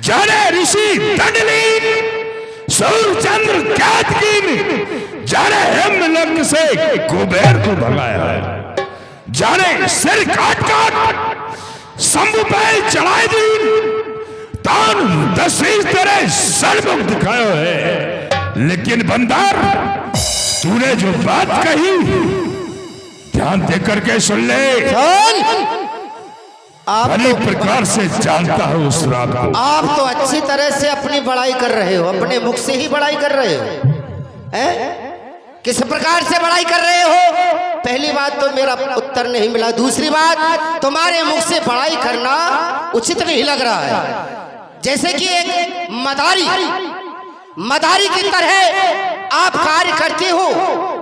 जाने ऋषि दंडलीन सूर्यचंद्र कैतकीन, जाने हेमलंग से कुबेर को भगाया है, जाने सिर काट काट शंभु पे चढ़ाए दीन, तान दशरथ तेरे सन्मुख दिखायो है। लेकिन बंदर, तूने जो बात कही ध्यान देकर के सुन ले। आप भली प्रकार से जानता हूं उस रात को। आप तो अच्छी तरह से अपनी बड़ाई कर रहे हो, अपने मुख से ही बड़ाई कर रहे हो। हैं? किस प्रकार से बड़ाई कर रहे हो? पहली बात तो मेरा उत्तर नहीं मिला। दूसरी बात, तुम्हारे मुख से बड़ाई करना उचित नहीं लग रहा है। जैसे कि एक मदारी की तरह आप कार्य करते हो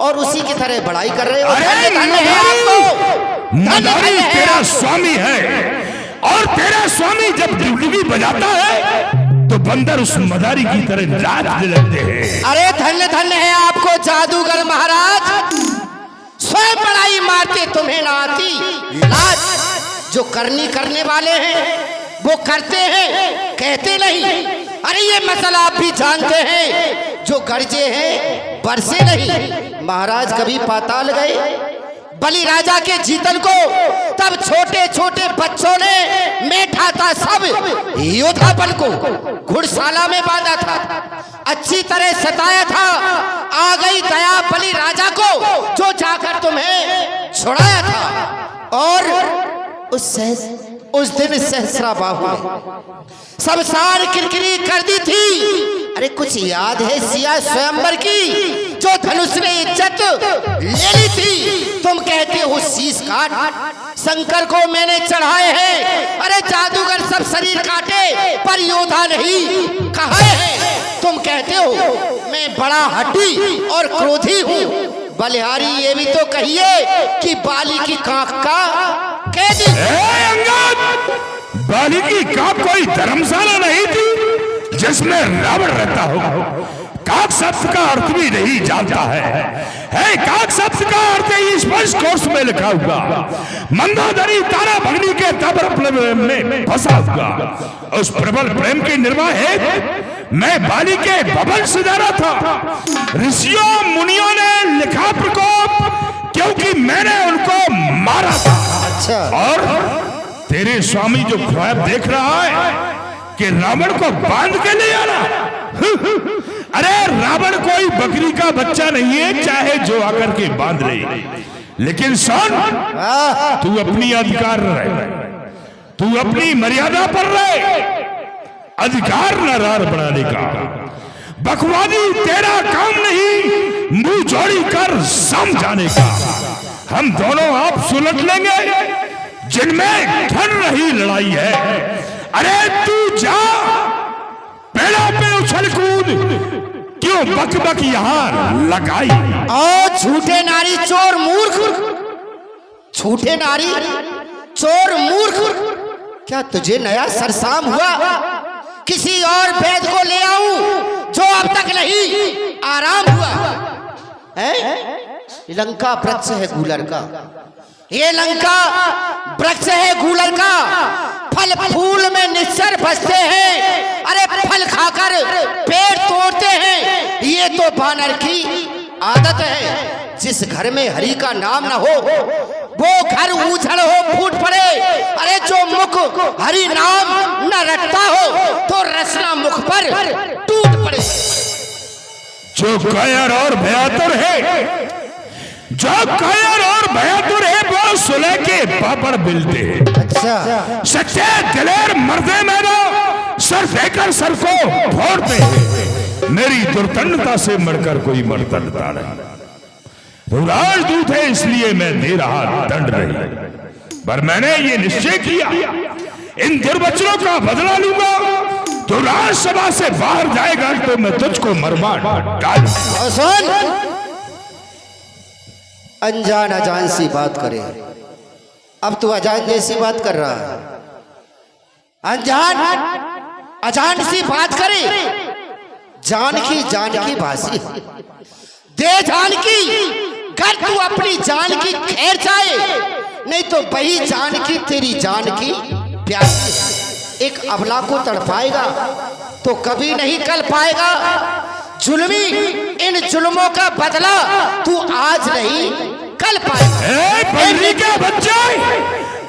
और उसी की तरह बड़ाई कर रहे हो। मदारी तेरा स्वामी है और तेरा स्वामी जब डुगडुगी बजाता है तो बंदर उस मदारी की तरह नाचने लगते हैं। अरे धन्य धन्य है आपको जादूगर महाराज, स्वयं बड़ाई मारते तुम्हें ना आती लाज। जो करने वाले हैं वो करते हैं, कहते नहीं। अरे ये मसला आप भी जानते हैं, जो गरजे हैं बरसे नहीं। महाराज कभी पाताल गए? बलि राजा के जीतन को तब छोटे छोटे बच्चों ने मेटा था, सब योद्धापन को घुड़शाला में बांधा था, अच्छी तरह सताया था। आ गई दया बलि राजा को, जो जाकर तुम्हें छुड़ाया था। और उस दिन सहस्रा बाहु ने शमशान किरकिरी कर दी थी। अरे कुछ याद है सिया स्वयंवर की, जो धनुष ने इज्जत ले ली थी? तुम कहते हो शीश काट, शंकर को मैंने चढ़ाए हैं। अरे जादूगर सब शरीर काटे पर योद्धा नहीं कहा है। तुम कहते हो मैं बड़ा हड्डी और क्रोधी हूँ। बलिहारी ये भी तो कहिए कि बाली की कांख का कैदी। बाली की कांख कोई धर्मशाला नहीं थी जिसमें रावण रहता हो। काक शब्द का अर्थ भी नहीं जानता है काक शब्द का अर्थ स्पष्ट कोर्स में लिखा हुआ मंदोदरी तारा भगनी के तब में फंसा हुआ। उस प्रबल प्रेम के निर्वाह है मैं बाली के भवन से जा रहा था। ऋषियों मुनियों ने लिखा प्रकोप, क्योंकि मैंने उनको मारा था। अच्छा। और तेरे स्वामी जो ख्वाब देख रहा है कि रावण को बांध के ले आना, अरे रावण कोई बकरी का बच्चा नहीं है, चाहे जो आकर के बांध ले। लेकिन सुन, तू अपनी अधिकार रहे, तू अपनी मर्यादा पर रहे। अधिकार नारार बनाने का बकवादी तेरा काम नहीं, मुंह जोड़ी कर समझाने का। हम दोनों आप सुलट लेंगे जिनमें ठन रही लड़ाई है। अरे तू जा, पेड़ों पे उछल कूद, क्यों बक बक यहाँ लगाई? ओ झूठे नारी चोर मूर्ख, झूठे नारी चोर मूर्ख, क्या तुझे नया सरसाम हुआ? किसी और वैद को ले आऊं जो अब तक नहीं आराम हुआ है? लंका वृक्ष है गूलर का, ये लंका वृक्ष है गूलर का। फल फूल में निश्चर बसते हैं, अरे फल खाकर पेड़ तोड़ते हैं। ये तो बानर की आदत है। जिस घर में हरि का नाम ना हो वो घर उजड़ हो फूट पड़े। अरे जो मुख हरि नाम न रखता हो तो रसना मुख पर टूट पड़े। जो कायर और भयातुर है, जो कायर और भयातुर है, वो सुलह के पापड़ मिलते हैं। अच्छा। सच्चे दिलेर मर्दे मेरा सर देकर सर को फोड़ते हैं। मेरी दुर्दंडता से मरकर कोई मर्दनता नहीं। तो राजदूत है इसलिए मैं दे रहा दंड नहीं, पर मैंने ये निश्चय किया इन दुर्वचनों का बदला लूंगा। तो राज्यसभा से बाहर जाएगा तो मैं तुझको मरवा डाल। अनजान अजान सी बात करे, अब तू अजान जैसी बात कर रहा है। अनजान अजान सी बात करे, जान की भाषी दे जान की। कर तू अपनी जान की खैर चाहे, नहीं तो वही जान की तेरी जान की प्यासी। एक अबला को तड़पाएगा तो कभी नहीं कर पाएगा। जुल्मी इन जुल्मों का बदला तू आज नहीं कल पाएगा। क्या बच्चा,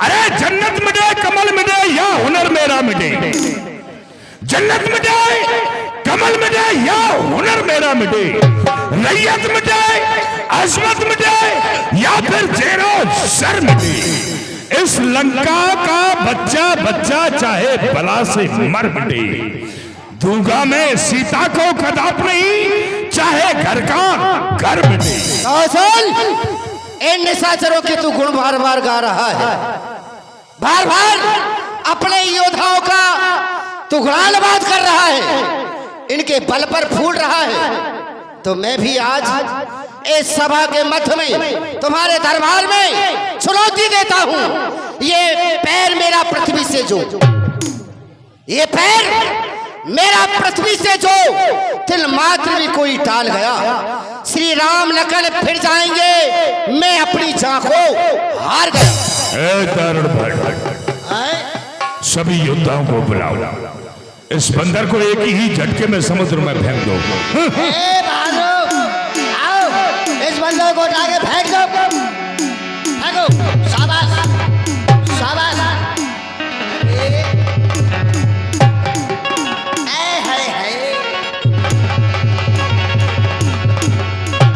अरे जन्नत मिटे कमल मिटे या हुनर मेरा मिटे, जन्नत मिटे कमल मिटे या हुनर मेरा मिटे, रैयत मिटे अजमत मिटे या फिर जेरो सर मिटे। इस लंका का बच्चा बच्चा चाहे बला से मर मिटे, दूंगा मैं सीता को कदाप नहीं, चाहे घर का घर मिटे। इन निशाचरों के तू गुण बार बार गा रहा है, बार बार अपने योद्धाओं का तू गुणानुवाद कर रहा है, इनके बल पर फूल रहा है। तो मैं भी आज इस सभा के मध्य में तुम्हारे दरबार में चुनौती देता हूं। ये पैर मेरा पृथ्वी से जो, ये पैर मेरा पृथ्वी से जो तिल मात्र भी कोई टाल गया, श्री राम लखन फिर जाएंगे, मैं अपनी जान को हार गया। सभी योद्धाओं को बुलाओ, इस बंदर को एक ही झटके में समुद्र में फेंक दो। आओ, इस बंदर को उठा के फेंक दो, फेंको। शाबाश शाबाश।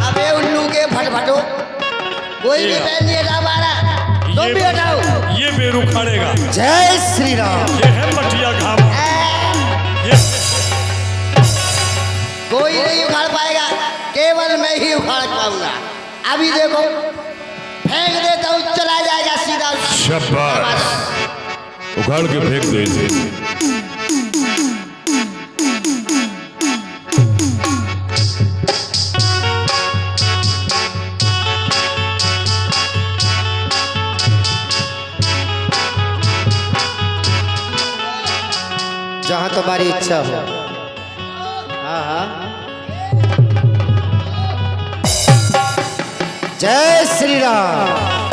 अबे उल्लू के फटफटो, कोई भी पहन नहीं हटा पा रहा, तुम भी हटाओ। ये बेर उखाड़ेगा। जय श्री राम। ये है मटिया घाव। कोई नहीं उखाड़ पाएगा, केवल मैं ही उखाड़ पाऊंगा। अभी देखो, फेंक देता हूँ, चला जाएगा सीधा। शाबाश, उखाड़ के फेंक दे इसे। जहां तुम्हारी इच्छा हो। हाँ हाँ, जय श्री राम।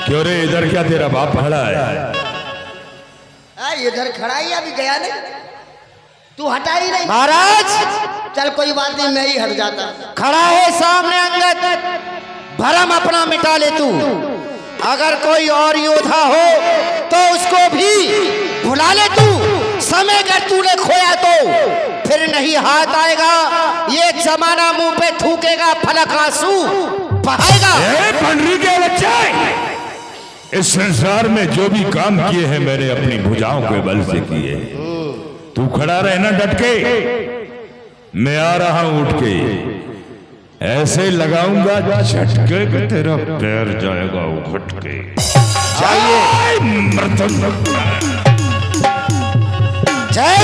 क्यों रे, इधर क्या तेरा बाप खड़ा है? इधर खड़ा ही, अभी गया नहीं, तू हटा ही नहीं। महाराज चल कोई बात नहीं, मैं ही हट जाता। खड़ा है सामने अंगद, भरम अपना मिटा ले तू। अगर कोई और योद्धा हो तो उसको भी भुला ले तू। समय अगर तूने खोया तो फिर नहीं हाथ आएगा, ये जमाना मुंह पे थूकेगा, फलक आंसू बहाएगा। पंडरी के बच्चे, इस संसार में जो भी काम किए हैं मैंने अपनी भुजाओं के बल से किए। तू खड़ा रहना डट के, मैं आ रहा हूं उठ के, ऐसे लगाऊंगा झटके के तेरा पैर जाएगा उखट के। चाहिए मृतक जय।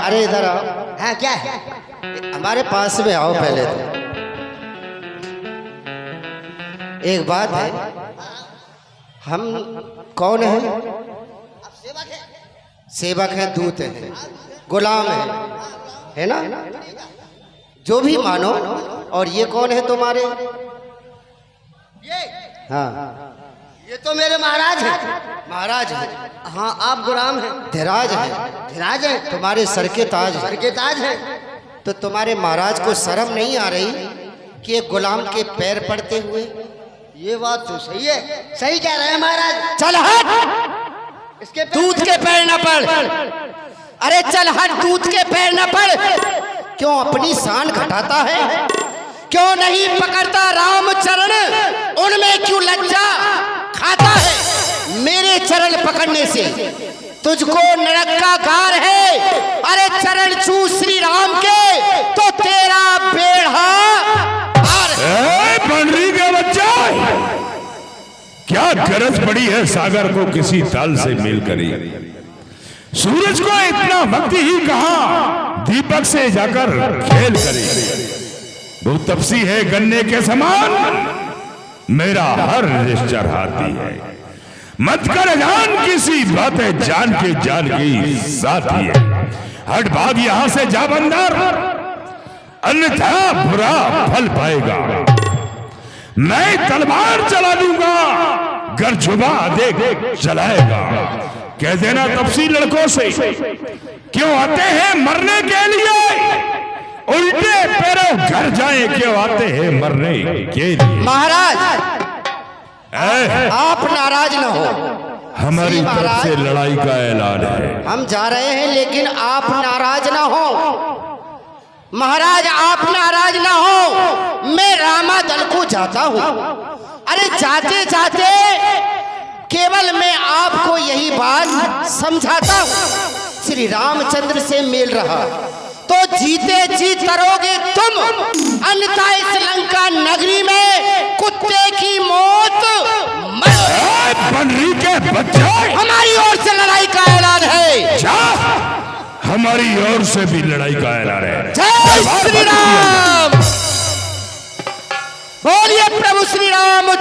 अरे इधर आओ। हाँ क्या है, हमारे पास में आओ पहले तो। एक बात है, हम कौन हैं? सेवक हैं, दूत हैं, गुलाम है ना? जो भी मानो। और ये कौन है तुम्हारे? हाँ, ये तो मेरे महाराज हैं। महाराज हैं? हाँ, आप गुलाम हैं। धीराज है, धीराज है, तुम्हारे सर के ताज, सर के ताज है। तो तुम्हारे महाराज को शर्म नहीं आ रही कि एक गुलाम के पैर पड़ते हुए? ये बात तो सही है, सही कह रहे हैं महाराज। चल हट, इसके दूध के पैर न पड़। अरे चल हट, दूध के पैर न पड़। क्यों अपनी शान घटाता है? क्यों नहीं पकड़ता राम चरण, उनमें क्यों लज्जा खाता है? मेरे चरण पकड़ने से तुझको नरक का गार है। अरे चरण छू श्री राम के तो तेरा बेड़ा पार है। पंडरी के बच्चा, क्या गरज पड़ी है सागर को किसी ताल से मेल करी? सूरज को इतना वक्त ही कहा दीपक से जाकर खेल करे। वो तपसी है गन्ने के समान, मेरा हर निश्चर हाथी है। मत कर जान किसी बातें, जान के साथी है। हट भाग यहां से जा बंदर, अन्यथा बुरा फल पाएगा। मैं तलवार चला दूंगा, गर जुबा देख चलाएगा। कह देना तपसी लड़कों से, क्यों आते हैं मरने के लिए, उल्टे पैरों घर जाए, क्यों आते हैं मरने के लिए। महाराज आप नाराज न हो, हमारी तरफ से लड़ाई का ऐलान है। हम जा रहे हैं लेकिन आप नाराज ना हो। महाराज आप नाराज ना हो, मैं रामा दल को जाता हूँ। अरे जाते जाते केवल मैं आपको यही बात समझाता हूँ, श्री रामचंद्र से मेल रहा तो जीते जी तरोगे तुम, अन्यथा इस लंका नगरी में कुत्ते की मौत बनरी के बच्चे, हमारी ओर से लड़ाई का ऐलान है। जा, हमारी ओर से भी लड़ाई का ऐलान है। जय श्री राम, बोलिए प्रभु श्री राम